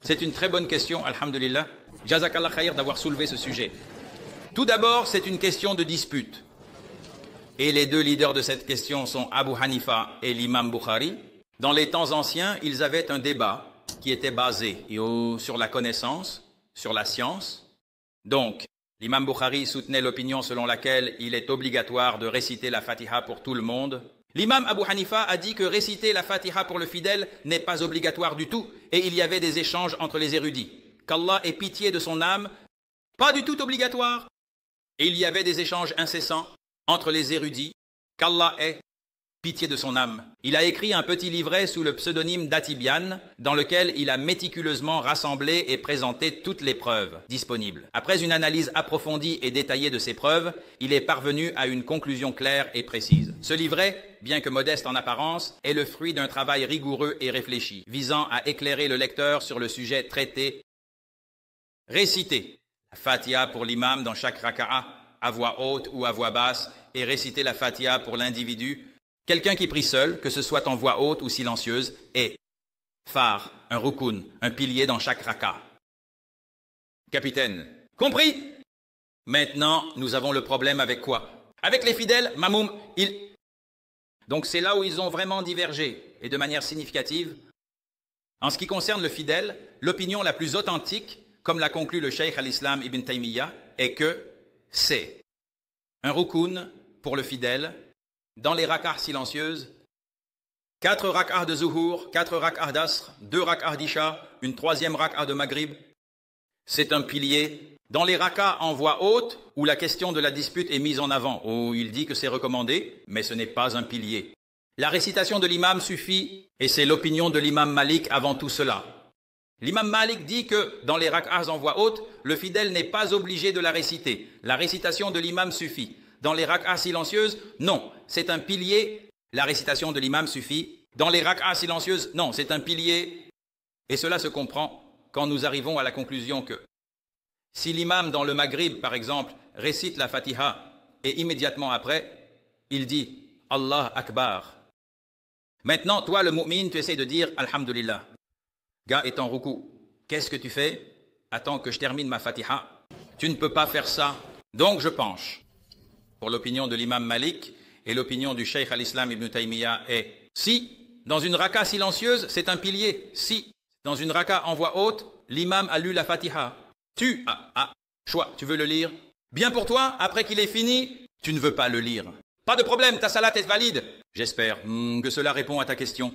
C'est une très bonne question, alhamdulillah. Jazakallah khair d'avoir soulevé ce sujet. Tout d'abord, c'est une question de dispute. Et les deux leaders de cette question sont Abu Hanifa et l'imam Bukhari. Dans les temps anciens, ils avaient un débat qui était basé sur la connaissance, sur la science. Donc, l'imam Bukhari soutenait l'opinion selon laquelle il est obligatoire de réciter la Fatiha pour tout le monde. L'imam Abu Hanifa a dit que réciter la Fatiha pour le fidèle n'est pas obligatoire du tout, et il y avait des échanges entre les érudits. Qu'Allah ait pitié de son âme, pas du tout obligatoire. Et il y avait des échanges incessants entre les érudits. Qu'Allah ait pitié de son âme. Il a écrit un petit livret sous le pseudonyme d'Atibian, dans lequel il a méticuleusement rassemblé et présenté toutes les preuves disponibles. Après une analyse approfondie et détaillée de ces preuves, il est parvenu à une conclusion claire et précise. Ce livret, bien que modeste en apparence, est le fruit d'un travail rigoureux et réfléchi, visant à éclairer le lecteur sur le sujet traité. Réciter la Fatiha pour l'imam dans chaque raka'a, à voix haute ou à voix basse, et réciter la Fatiha pour l'individu. Quelqu'un qui prie seul, que ce soit en voix haute ou silencieuse, est phare, un rukun, un pilier dans chaque raka. Capitaine, compris? Maintenant, nous avons le problème avec quoi? Avec les fidèles, Mamoum, Donc c'est là où ils ont vraiment divergé, et de manière significative. En ce qui concerne le fidèle, l'opinion la plus authentique, comme l'a conclu le cheikh al-Islam Ibn Taymiyyah, est que c'est un rukun pour le fidèle, dans les rak'ahs silencieuses, 4 rak'ahs de zuhur, 4 rak'ahs d'asr, 2 rak'ahs d'isha, une 3e rak'ah de maghrib. C'est un pilier. Dans les rak'ahs en voix haute, où la question de la dispute est mise en avant, où il dit que c'est recommandé, mais ce n'est pas un pilier. La récitation de l'imam suffit, et c'est l'opinion de l'imam Malik avant tout cela. L'imam Malik dit que dans les rak'ahs en voix haute, le fidèle n'est pas obligé de la réciter. La récitation de l'imam suffit. Dans les rak'ahs silencieuses, non, c'est un pilier. La récitation de l'imam suffit. Dans les rak'ahs silencieuses, non, c'est un pilier. Et cela se comprend quand nous arrivons à la conclusion que si l'imam dans le Maghrib, par exemple, récite la Fatiha et immédiatement après, il dit « Allah Akbar ». Maintenant, toi, le mu'min, tu essaies de dire « Alhamdulillah ». Gars est en ruku. Qu'est-ce que tu fais? Attends que je termine ma Fatiha. Tu ne peux pas faire ça. Donc je penche. Pour l'opinion de l'imam Malik et l'opinion du cheikh al-Islam Ibn Taymiyyah est si, dans une raka silencieuse, c'est un pilier. Si, dans une raka en voix haute, l'imam a lu la Fatiha. Choix, tu veux le lire? Bien pour toi, après qu'il ait fini, tu ne veux pas le lire. Pas de problème, ta salat est valide. J'espère que cela répond à ta question.